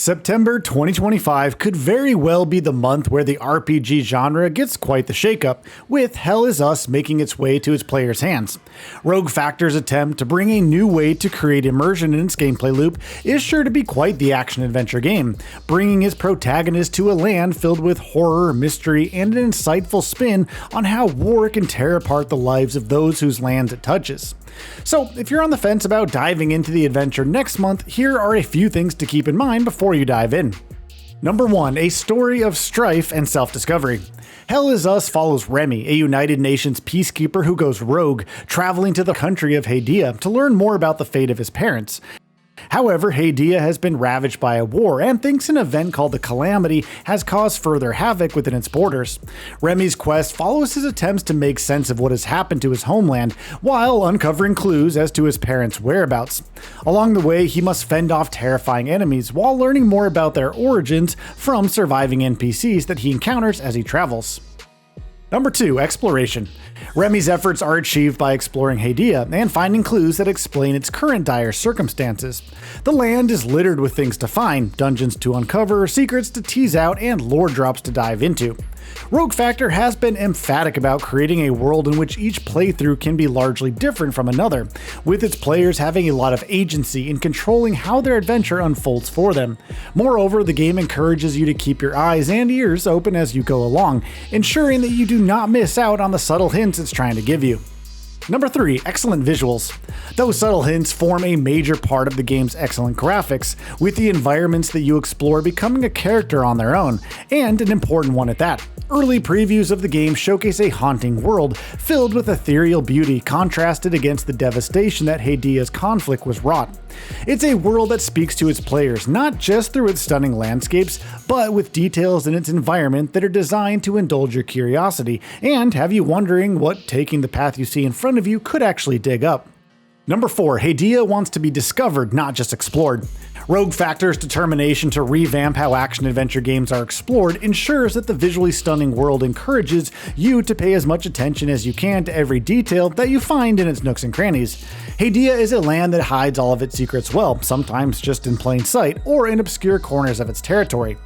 September 2025 could very well be the month where the RPG genre gets quite the shakeup, with Hell Is Us making its way to its players' hands. Rogue Factor's attempt to bring a new way to create immersion in its gameplay loop is sure to be quite the action-adventure game, bringing its protagonist to a land filled with horror, mystery, and an insightful spin on how war can tear apart the lives of those whose lands it touches. So, if you're on the fence about diving into the adventure next month, here are a few things to keep in mind before you dive in. Number 1. A story of strife and self-discovery. Hell Is Us follows Remi, a United Nations peacekeeper who goes rogue, traveling to the country of Hadea to learn more about the fate of his parents. However, Hadea has been ravaged by a war and thinks an event called the Calamity has caused further havoc within its borders. Remi's quest follows his attempts to make sense of what has happened to his homeland, while uncovering clues as to his parents' whereabouts. Along the way, he must fend off terrifying enemies while learning more about their origins from surviving NPCs that he encounters as he travels. Number 2. Exploration. Remi's efforts are achieved by exploring Hadea and finding clues that explain its current dire circumstances. The land is littered with things to find, dungeons to uncover, secrets to tease out, and lore drops to dive into. Rogue Factor has been emphatic about creating a world in which each playthrough can be largely different from another, with its players having a lot of agency in controlling how their adventure unfolds for them. Moreover, the game encourages you to keep your eyes and ears open as you go along, ensuring that you do not miss out on the subtle hints it's trying to give you. Number 3. Excellent visuals. Those subtle hints form a major part of the game's excellent graphics, with the environments that you explore becoming a character on their own, and an important one at that. Early previews of the game showcase a haunting world filled with ethereal beauty contrasted against the devastation that Hadea's conflict was wrought. It's a world that speaks to its players not just through its stunning landscapes, but with details in its environment that are designed to indulge your curiosity and have you wondering what taking the path you see in front of you could actually dig up. Number 4. Hadea wants to be discovered, not just explored. Rogue Factor's determination to revamp how action-adventure games are explored ensures that the visually stunning world encourages you to pay as much attention as you can to every detail that you find in its nooks and crannies. Hadea is a land that hides all of its secrets well, sometimes just in plain sight or in obscure corners of its territory.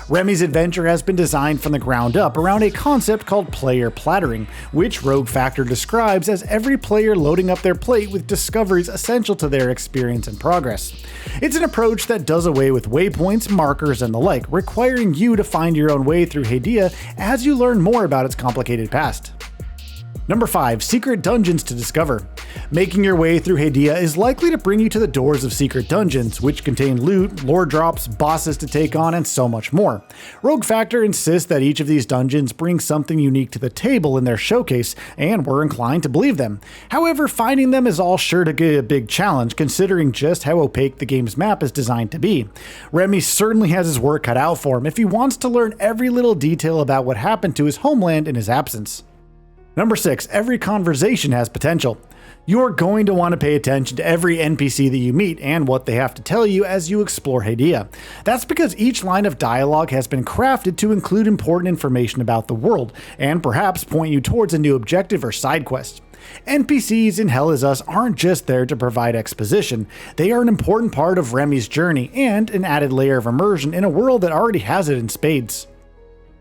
Remi's adventure has been designed from the ground up around a concept called player plattering, which Rogue Factor describes as every player loading up their plate with discoveries essential to their experience and progress. It's an approach that does away with waypoints, markers, and the like, requiring you to find your own way through Hadea as you learn more about its complicated past. Number 5. Secret dungeons to discover. Making your way through Hadea is likely to bring you to the doors of secret dungeons, which contain loot, lore drops, bosses to take on, and so much more. Rogue Factor insists that each of these dungeons brings something unique to the table in their showcase, and we're inclined to believe them. However, finding them is all sure to be a big challenge, considering just how opaque the game's map is designed to be. Remi certainly has his work cut out for him if he wants to learn every little detail about what happened to his homeland in his absence. Number 6. Every conversation has potential. You're going to want to pay attention to every NPC that you meet and what they have to tell you as you explore Hadea. That's because each line of dialogue has been crafted to include important information about the world, and perhaps point you towards a new objective or side quest. NPCs in Hell Is Us aren't just there to provide exposition, they are an important part of Remi's journey and an added layer of immersion in a world that already has it in spades.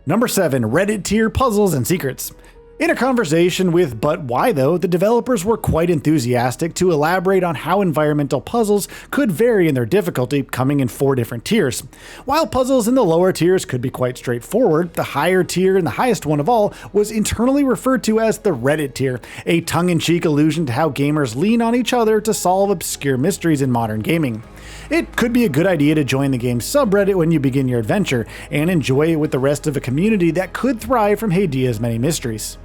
Number 7. Reddit tier puzzles and secrets. In a conversation with But Why Though, the developers were quite enthusiastic to elaborate on how environmental puzzles could vary in their difficulty, coming in 4 different tiers. While puzzles in the lower tiers could be quite straightforward, the higher tier and the highest one of all was internally referred to as the Reddit tier, a tongue-in-cheek allusion to how gamers lean on each other to solve obscure mysteries in modern gaming. It could be a good idea to join the game's subreddit when you begin your adventure, and enjoy it with the rest of a community that could thrive from Hadea's many mysteries.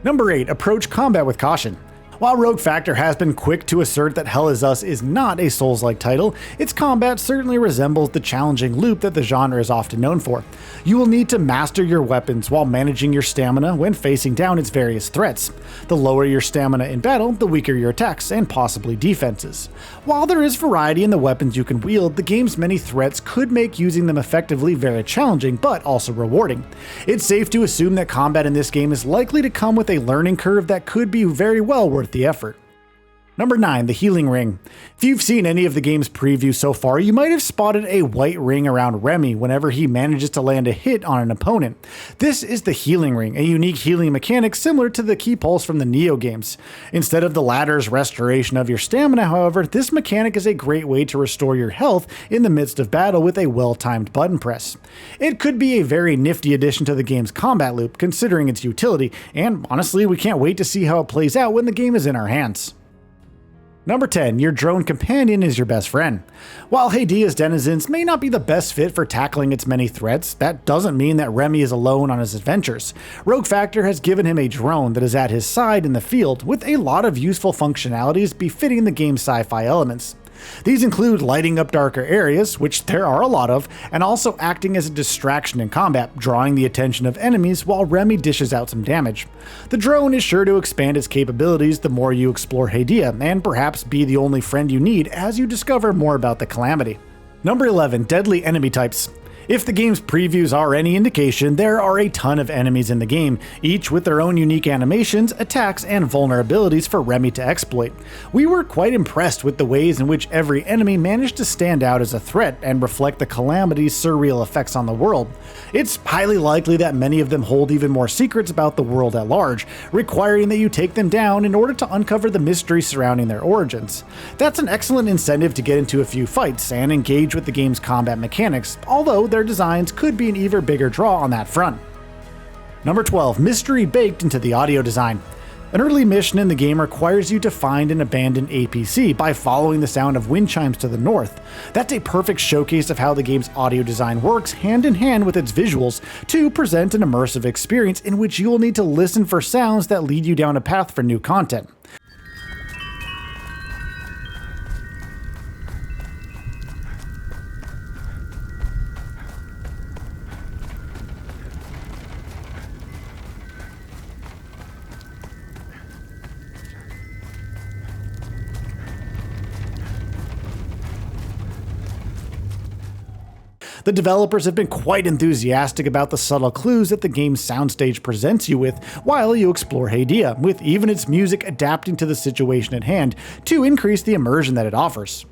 Number 8. Approach combat with caution. While Rogue Factor has been quick to assert that Hell Is Us is not a Souls-like title, its combat certainly resembles the challenging loop that the genre is often known for. You will need to master your weapons while managing your stamina when facing down its various threats. The lower your stamina in battle, the weaker your attacks and possibly defenses. While there is variety in the weapons you can wield, the game's many threats could make using them effectively very challenging, but also rewarding. It's safe to assume that combat in this game is likely to come with a learning curve that could be very well worth the effort. Number 9, the healing ring. If you've seen any of the game's preview so far, you might have spotted a white ring around Remi whenever he manages to land a hit on an opponent. This is the healing ring, a unique healing mechanic similar to the key pulse from the Neo games. Instead of the latter's restoration of your stamina, however, this mechanic is a great way to restore your health in the midst of battle with a well-timed button press. It could be a very nifty addition to the game's combat loop, considering its utility, and honestly, we can't wait to see how it plays out when the game is in our hands. Number 10, your drone companion is your best friend. While Hadea's denizens may not be the best fit for tackling its many threats, that doesn't mean that Remi is alone on his adventures. Rogue Factor has given him a drone that is at his side in the field, with a lot of useful functionalities befitting the game's sci-fi elements. These include lighting up darker areas, which there are a lot of, and also acting as a distraction in combat, drawing the attention of enemies while Remi dishes out some damage. The drone is sure to expand its capabilities the more you explore Hadea, and perhaps be the only friend you need as you discover more about the Calamity. Number 11, deadly enemy types. If the game's previews are any indication, there are a ton of enemies in the game, each with their own unique animations, attacks, and vulnerabilities for Remi to exploit. We were quite impressed with the ways in which every enemy managed to stand out as a threat and reflect the Calamity's surreal effects on the world. It's highly likely that many of them hold even more secrets about the world at large, requiring that you take them down in order to uncover the mystery surrounding their origins. That's an excellent incentive to get into a few fights and engage with the game's combat mechanics, although their designs could be an even bigger draw on that front. Number 12, mystery baked into the audio design. An early mission in the game requires you to find an abandoned APC by following the sound of wind chimes to the north. That's a perfect showcase of how the game's audio design works hand in hand with its visuals to present an immersive experience in which you will need to listen for sounds that lead you down a path for new content. The developers have been quite enthusiastic about the subtle clues that the game's soundstage presents you with while you explore Hadea, with even its music adapting to the situation at hand to increase the immersion that it offers.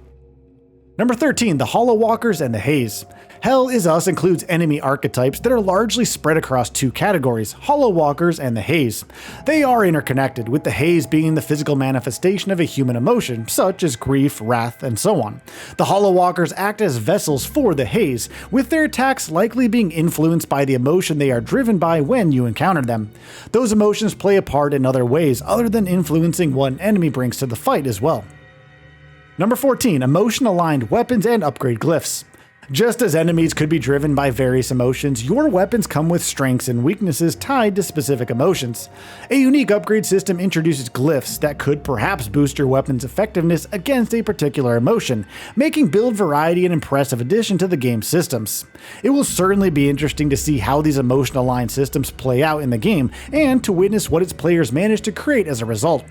Number 13, the Hollow Walkers and the Haze. Hell Is Us includes enemy archetypes that are largely spread across two categories, Hollow Walkers and the Haze. They are interconnected, with the Haze being the physical manifestation of a human emotion, such as grief, wrath, and so on. The Hollow Walkers act as vessels for the Haze, with their attacks likely being influenced by the emotion they are driven by when you encounter them. Those emotions play a part in other ways other than influencing what an enemy brings to the fight as well. Number 14, emotion-aligned weapons and upgrade glyphs. Just as enemies could be driven by various emotions, your weapons come with strengths and weaknesses tied to specific emotions. A unique upgrade system introduces glyphs that could perhaps boost your weapon's effectiveness against a particular emotion, making build variety an impressive addition to the game's systems. It will certainly be interesting to see how these emotion-aligned systems play out in the game, and to witness what its players manage to create as a result.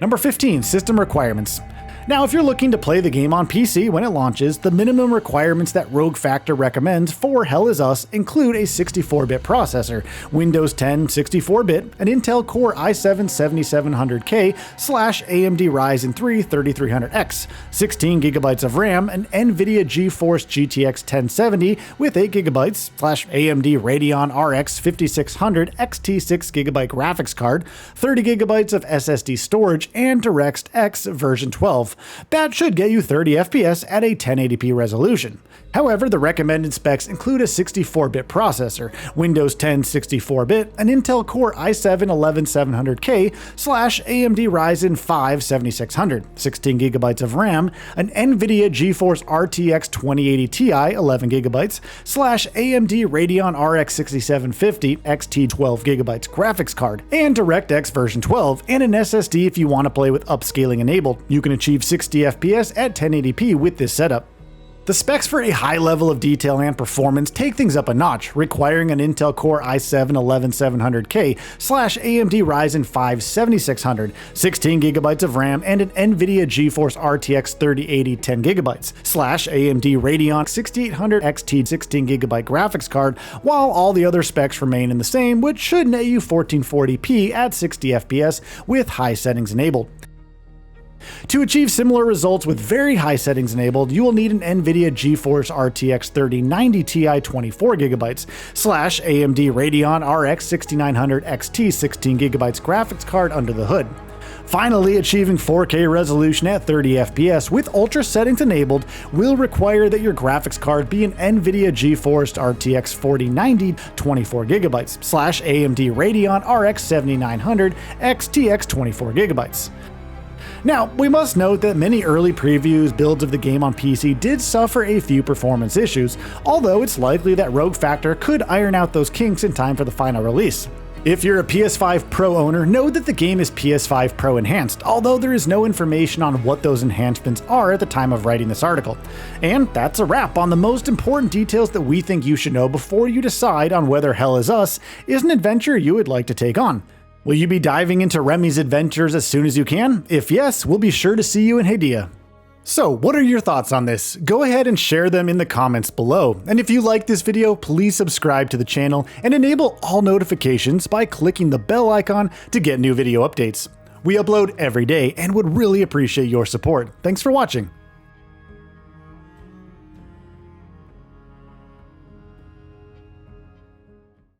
Number 15, system requirements. Now, if you're looking to play the game on PC when it launches, the minimum requirements that Rogue Factor recommends for Hell Is Us include a 64-bit processor, Windows 10 64-bit, an Intel Core i7-7700K/AMD Ryzen 3 3300X, 16GB of RAM, an NVIDIA GeForce GTX 1070 with 8GB/AMD Radeon RX 5600 XT 6GB graphics card, 30GB of SSD storage, and DirectX version 12. That should get you 30 FPS at a 1080p resolution. However, the recommended specs include a 64-bit processor, Windows 10 64-bit, an Intel Core i7-11700K/AMD Ryzen 5 7600, 16GB of RAM, an NVIDIA GeForce RTX 2080 Ti 11GB/AMD Radeon RX 6750 XT 12GB graphics card, and DirectX version 12, and an SSD if you want to play with upscaling enabled. You can achieve 60 FPS at 1080p with this setup. The specs for a high level of detail and performance take things up a notch, requiring an Intel Core i7-11700K/AMD Ryzen 5 7600, 16GB of RAM, and an NVIDIA GeForce RTX 3080 10GB/AMD Radeon 6800 XT 16GB graphics card, while all the other specs remain in the same, which should net you 1440p at 60 FPS with high settings enabled. To achieve similar results with very high settings enabled, you will need an NVIDIA GeForce RTX 3090 Ti 24GB / AMD Radeon RX 6900 XT 16GB graphics card under the hood. Finally, achieving 4K resolution at 30 FPS with ultra settings enabled will require that your graphics card be an NVIDIA GeForce RTX 4090 24GB / AMD Radeon RX 7900 XTX 24GB. Now, we must note that many early previews builds of the game on PC did suffer a few performance issues, although it's likely that Rogue Factor could iron out those kinks in time for the final release. If you're a PS5 Pro owner, know that the game is PS5 Pro enhanced, although there is no information on what those enhancements are at the time of writing this article. And that's a wrap on the most important details that we think you should know before you decide on whether Hell Is Us is an adventure you would like to take on. Will you be diving into Remi's adventures as soon as you can? If yes, we'll be sure to see you in Hadea. So, what are your thoughts on this? Go ahead and share them in the comments below. And if you like this video, please subscribe to the channel and enable all notifications by clicking the bell icon to get new video updates. We upload every day and would really appreciate your support. Thanks for watching.